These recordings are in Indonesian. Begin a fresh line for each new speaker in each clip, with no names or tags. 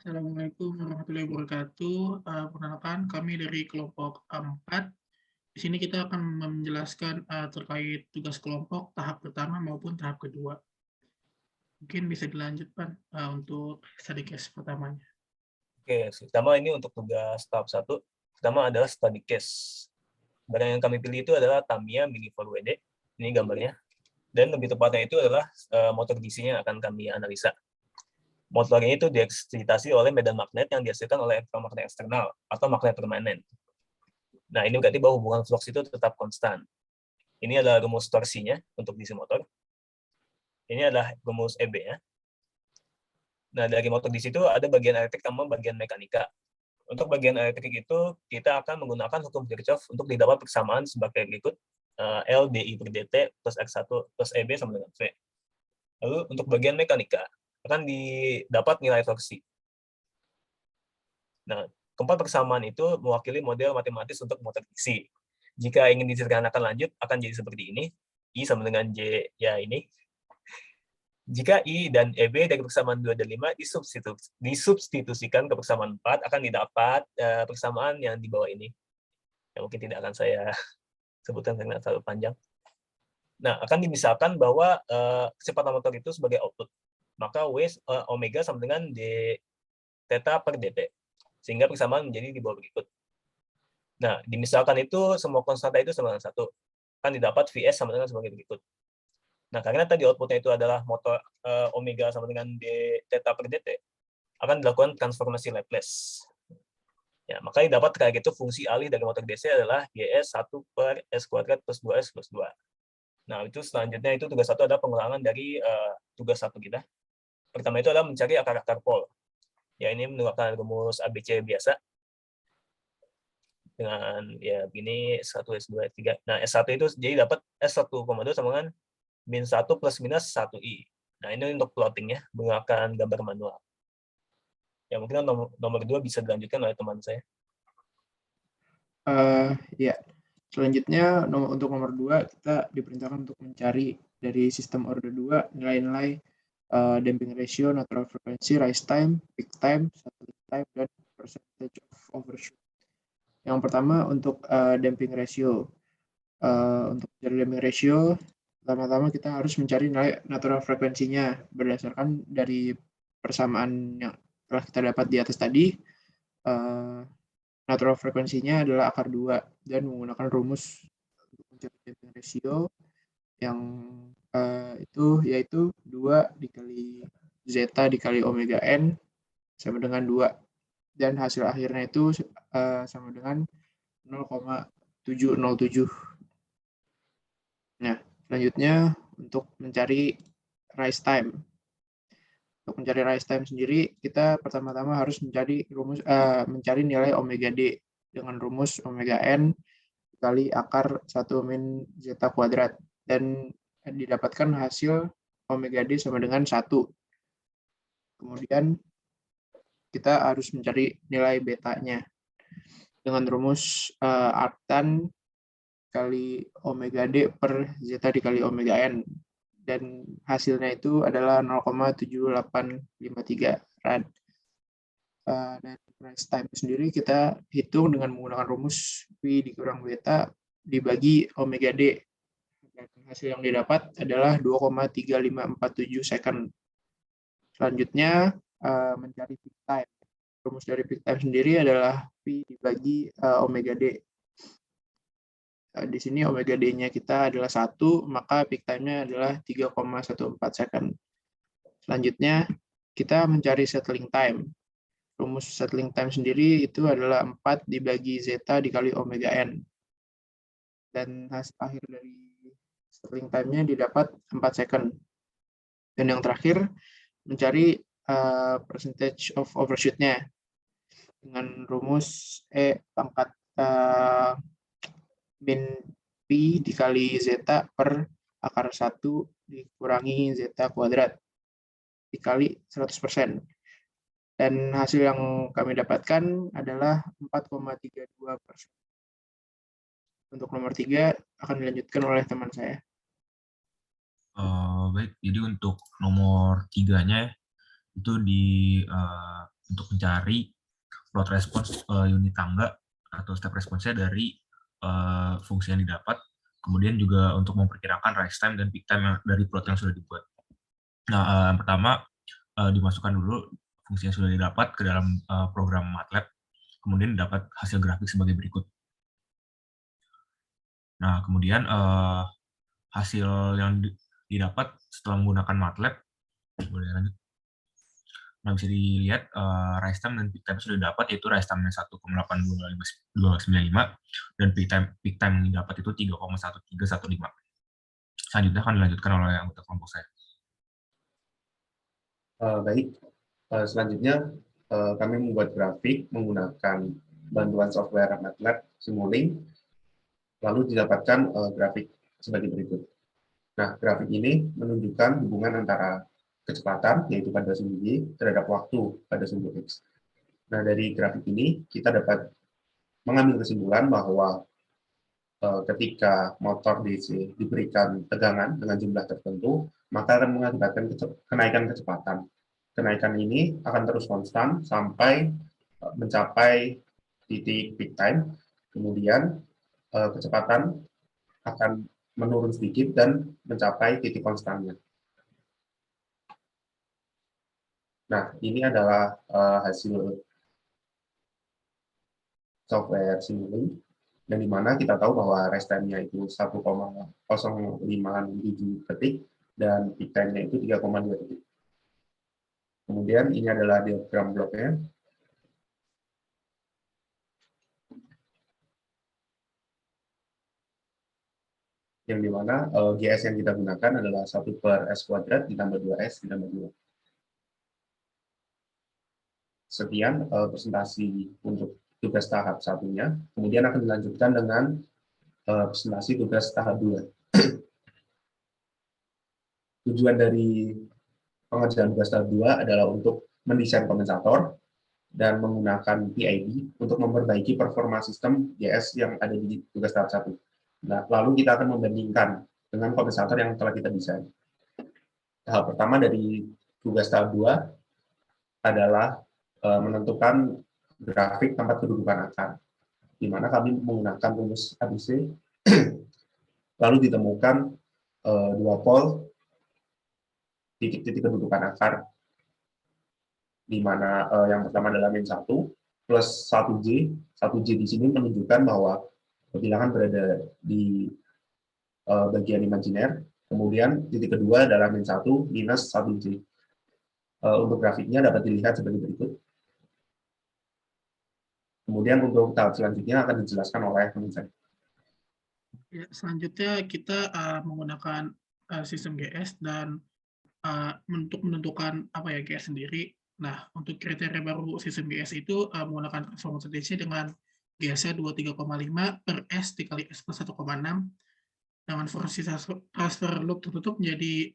Assalamualaikum warahmatullahi wabarakatuh. Perkenalkan, kami dari kelompok 4. Di sini kita akan menjelaskan terkait tugas kelompok tahap pertama maupun tahap kedua. Mungkin bisa dilanjutkan untuk study case pertamanya.
Oke, pertama ini untuk tugas tahap 1. Pertama adalah study case. Barang yang kami pilih itu adalah Tamiya Mini 4WD. Ini gambarnya. Dan lebih tepatnya itu adalah motor DC-nya akan kami analisa. Motor ini itu dieksitasi oleh medan magnet yang dihasilkan oleh elektromagnet eksternal atau magnet permanen. Nah, ini berarti bahwa hubungan flux itu tetap konstan. Ini adalah rumus torsinya untuk DC motor. Ini adalah rumus EB-nya. Nah, dari motor DC itu ada bagian elektrik sama bagian mekanika. Untuk bagian elektrik itu, kita akan menggunakan hukum Kirchhoff untuk didapat persamaan sebagai berikut. L dI per dt plus X1 plus EB sama dengan V. Lalu untuk bagian mekanika, akan didapat nilai torsi. Nah, keempat persamaan itu mewakili model matematis untuk motor DC. Jika ingin disederhanakan lanjut, akan jadi seperti ini. I sama dengan J, ya ini. Jika I dan EB dari persamaan 2 dan 5 disubstitusikan ke persamaan 4, akan didapat persamaan yang di bawah ini. Yang mungkin tidak akan saya sebutkan karena terlalu panjang. Nah, akan dimisalkan bahwa kecepatan motor itu sebagai output. Maka W omega sama dengan D theta per dt. Sehingga persamaan menjadi di bawah berikut. Nah, dimisalkan itu semua konstanta itu sama dengan 1. Akan didapat Vs sama dengan sebagai berikut. Nah, karena tadi outputnya itu adalah motor omega sama dengan d theta per dt, akan dilakukan transformasi Laplace. Ya, maka dapat kayak gitu fungsi alih dari motor DC adalah Gs 1 per S kuadrat plus 2S plus 2. Nah, itu selanjutnya itu tugas 1 adalah pengulangan dari tugas 1 kita. Pertama itu adalah mencari akar-akar pol. Ya, ini menggunakan rumus ABC biasa. Dengan ya begini S1, S2, S3. Nah, S1 itu jadi dapat S1,2 sama dengan min 1 plus minus 1i. Nah, ini untuk plottingnya menggunakan gambar manual. Ya, mungkin nomor 2 bisa dilanjutkan oleh teman saya.
Ya, selanjutnya untuk nomor 2 kita diperintahkan untuk mencari dari sistem order 2 nilai-nilai damping ratio, natural frequency, rise time, peak time, settling time, dan percentage of overshoot. Yang pertama untuk damping ratio. Untuk mencari damping ratio, pertama-tama kita harus mencari nilai natural frekuensinya berdasarkan dari persamaan yang telah kita dapat di atas tadi. Natural frekuensinya adalah akar 2 dan menggunakan rumus untuk mencari damping ratio yang itu yaitu 2 dikali zeta dikali omega n sama dengan 2 dan hasil akhirnya itu sama dengan 0,707. Nah, selanjutnya untuk mencari rise time. Untuk mencari rise time sendiri, kita pertama-tama harus mencari nilai omega d dengan rumus omega n kali akar 1 min zeta kuadrat dan didapatkan hasil omega d sama dengan 1. Kemudian kita harus mencari nilai betanya dengan rumus arctan kali omega d per zeta dikali omega n. Dan hasilnya itu adalah 0,7853 rad. Dan rise time sendiri kita hitung dengan menggunakan rumus V dikurang beta dibagi omega D. Dan hasil yang didapat adalah 2,3547 second. Selanjutnya mencari peak time. Rumus dari peak time sendiri adalah V dibagi omega D. Di sini omega D-nya kita adalah 1, maka peak time-nya adalah 3,14 second. Selanjutnya, kita mencari settling time. Rumus settling time sendiri itu adalah 4 dibagi zeta dikali omega n. Dan hasil akhir dari settling time-nya didapat 4 second. Dan yang terakhir, mencari percentage of overshoot-nya dengan rumus E pangkat min P dikali zeta per akar 1 dikurangi zeta kuadrat dikali 100%. Dan hasil yang kami dapatkan adalah 4,32%. Untuk nomor 3 akan dilanjutkan oleh teman saya.
Baik, jadi untuk nomor 3-nya itu untuk mencari plot response unit tangga atau step response-nya dari fungsi yang didapat, kemudian juga untuk memperkirakan rise time dan peak time dari plot yang sudah dibuat. Nah, yang pertama dimasukkan dulu fungsi yang sudah didapat ke dalam program MATLAB, kemudian dapat hasil grafik sebagai berikut. Nah, kemudian hasil yang didapat setelah menggunakan MATLAB, boleh lanjut. Nah, bisa dilihat rise time dan peak time sudah dapat, yaitu rise time-nya 1,82595 dan peak time yang didapat itu 3,1315. Selanjutnya akan dilanjutkan oleh anggota kelompok saya.
Baik, selanjutnya kami membuat grafik menggunakan bantuan software MATLAB Simulink, lalu didapatkan grafik sebagai berikut. Nah, grafik ini menunjukkan hubungan antara kecepatan, yaitu pada sumbu Y, terhadap waktu pada sumbu X. Nah, dari grafik ini, kita dapat mengambil kesimpulan bahwa ketika motor DC diberikan tegangan dengan jumlah tertentu, maka akan mengakibatkan kenaikan kecepatan. Kenaikan ini akan terus konstan sampai mencapai titik peak time, kemudian kecepatan akan menurun sedikit dan mencapai titik konstannya. Nah, ini adalah hasil software Simulink, yang dimana kita tahu bahwa rest time-nya itu 1,057 detik dan peak time-nya itu 3,2 detik. Kemudian ini adalah diagram bloknya. Yang dimana GS yang kita gunakan adalah 1/s² ditambah 2s ditambah 2. Sekian presentasi untuk tugas tahap 1-nya. Kemudian akan dilanjutkan dengan presentasi tugas tahap 2. Tujuan dari pengerjaan tugas tahap 2 adalah untuk mendesain kompensator dan menggunakan PID untuk memperbaiki performa sistem GS yang ada di tugas tahap 1. Nah, lalu kita akan membandingkan dengan kompensator yang telah kita desain. Tahap pertama dari tugas tahap 2 adalah menentukan grafik tempat kedudukan akar, di mana kami menggunakan rumus ABC, lalu ditemukan dua pol titik-titik kedudukan akar, di mana yang pertama adalah min 1 plus 1J. 1J di sini menunjukkan bahwa bilangan berada di bagian imajiner, kemudian titik kedua adalah min 1 minus 1J. Untuk grafiknya dapat dilihat sebagai berikut. Kemudian untuk tahap selanjutnya akan dijelaskan oleh teman saya.
Ya, selanjutnya kita menggunakan sistem GS dan untuk menentukan apa ya GS sendiri. Nah, untuk kriteria baru sistem GS itu menggunakan transformasi DC dengan GS-nya 23,5/S dikali S plus 1,6 dengan fungsi transfer loop tertutup menjadi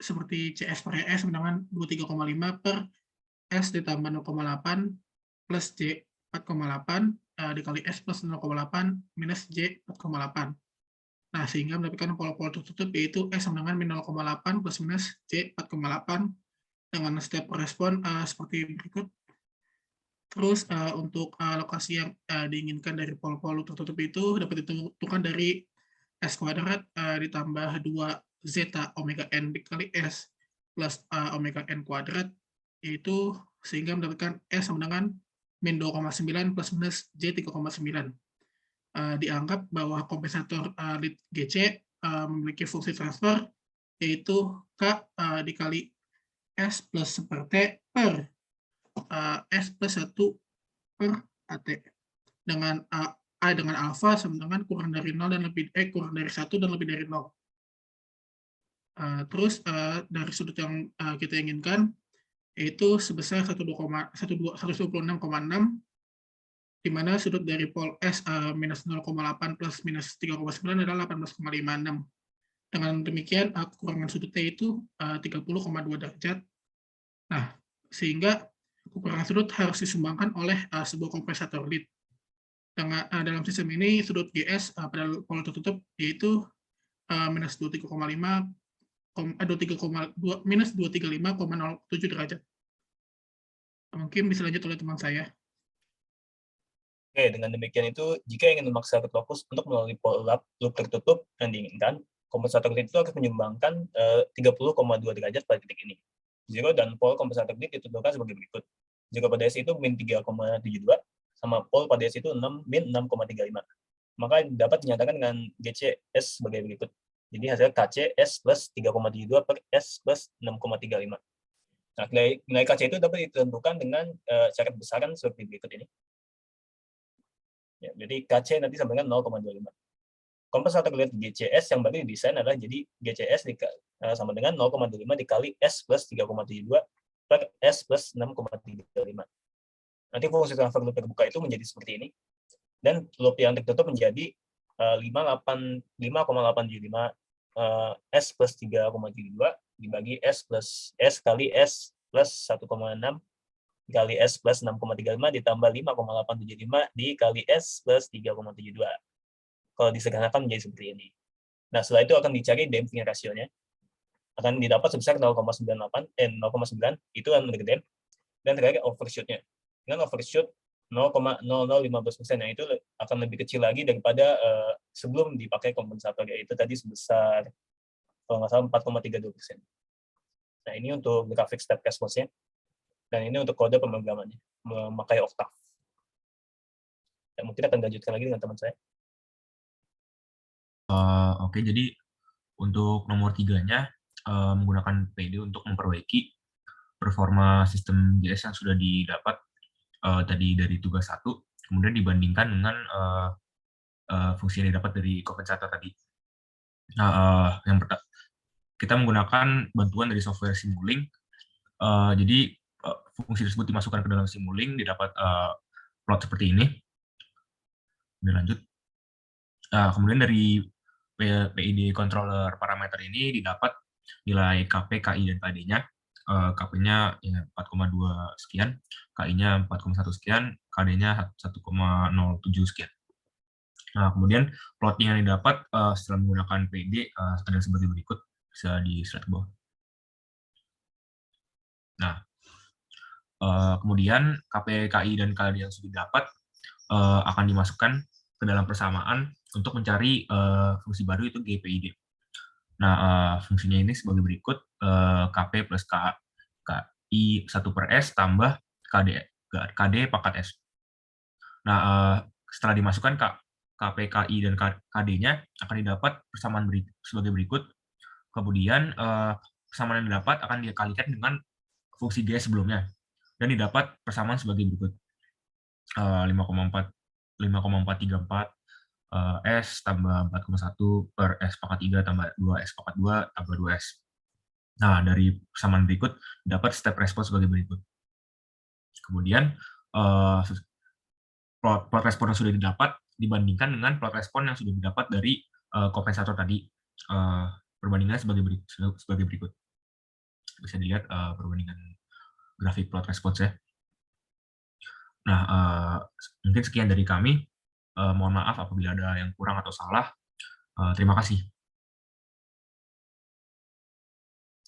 seperti CS/S dengan 23,5/S ditambah 0,8 plus J 4,8 dikali S plus 0,8 minus J 4,8. Nah, sehingga mendapatkan pol-pol tertutup yaitu S sama dengan min 0,8 plus minus J 4,8 dengan step respon seperti berikut. Terus untuk lokasi yang diinginkan dari pol-pol tertutup itu dapat ditentukan dari S kuadrat ditambah 2 zeta omega n dikali S plus omega n kuadrat, yaitu sehingga mendapatkan S sama dengan min 2,9 plus minus J 3,9. Dianggap bahwa kompensator lead GC memiliki fungsi transfer yaitu K dikali S plus 1/T per S plus 1 per AT dengan A dengan alfa sama dengan kurang dari 0 dan lebih kurang dari 1 dan lebih dari 0. Terus dari sudut yang kita inginkan yaitu sebesar 126,6, di mana sudut dari pol S minus 0,8 plus minus 3,9 adalah 18,56. Dengan demikian, kekurangan sudut T itu 30,2 derajat. Nah, sehingga kekurangan sudut harus disumbangkan oleh sebuah kompensator lead. Dalam sistem ini, sudut GS pada pol tertutup yaitu minus 23,5 minus 235,07 derajat. Mungkin bisa lanjut oleh teman saya.
Oke, dengan demikian itu, jika ingin memaksa fokus untuk melalui loop tertutup yang diinginkan, kompensator grid itu harus menyumbangkan 30,2 derajat pada titik ini. Zero dan pole kompensator grid ditentukan sebagai berikut. Zero pada S itu min 3,72, sama pole pada S itu min 6,35. Maka dapat dinyatakan dengan GCS sebagai berikut. Jadi hasilnya KC S plus 3,72 per S plus 6,35. Nah, nilai KC itu dapat ditentukan dengan syarat besaran seperti berikut ini. Ya, jadi KC nanti sama dengan 0,25. Kompensator grid GCS yang baru didesain adalah jadi GCS sama dengan 0,25 dikali S plus 3,72 per S plus 6,35. Nanti fungsi transfer loop terbuka itu menjadi seperti ini. Dan loop yang tertutup menjadi 5,875 S plus 3,72 dibagi S plus S kali S plus 1,6 dikali S plus 6,35 ditambah 5,875 dikali S plus 3,72. Kalau disederhanakan menjadi seperti ini. Nah, setelah itu akan dicari damping rasionya. Akan didapat sebesar 0,9, itu yang menurut dan terakhir overshoot-nya. Dengan overshoot 0,0015%, yang itu akan lebih kecil lagi daripada sebelum dipakai kompensator, yaitu tadi sebesar, kalau nggak salah, 4,32%. Nah, ini untuk grafik step response-nya. Dan ini untuk kode pemrogramannya, memakai Octave. Dan mungkin akan lanjutkan lagi dengan teman saya.
Oke, jadi untuk nomor 3-nya, menggunakan PD untuk memperbaiki performa sistem JS yang sudah didapat tadi dari tugas 1, kemudian dibandingkan dengan fungsi yang didapat dari kompensator tadi. Nah, yang pertama, kita menggunakan bantuan dari software Simulink. Jadi fungsi tersebut dimasukkan ke dalam Simulink, didapat plot seperti ini. Kemudian lanjut. Kemudian dari PID controller parameter ini didapat nilai KP, KI, dan KD-nya. KP-nya ya 4,2 sekian, KI-nya 4,1 sekian, KD-nya 1,07 sekian. Nah, kemudian plotting yang didapat setelah menggunakan PD ada seperti berikut, bisa di slide ke bawah. Nah, kemudian KP, KI, dan KD yang sudah didapat akan dimasukkan ke dalam persamaan untuk mencari fungsi baru, itu GPID. Nah, fungsinya ini sebagai berikut, KP plus KI 1 per S tambah KD pangkat S. Nah, setelah dimasukkan KP, KI, dan KD-nya akan didapat persamaan sebagai berikut. Kemudian persamaan yang didapat akan dikalikan dengan fungsi G sebelumnya, dan didapat persamaan sebagai berikut. 5,434 S tambah 4,1 per S pangkat 3 tambah 2 S pangkat 2 tambah 2 S. Nah, dari persamaan berikut dapat step response sebagai berikut. Kemudian plot respon yang sudah didapat dibandingkan dengan plot respon yang sudah didapat dari kompensator tadi. Perbandingannya sebagai berikut. Bisa dilihat perbandingan grafik plot response ya. Nah, mungkin sekian dari kami. Mohon maaf apabila ada yang kurang atau salah. Terima kasih.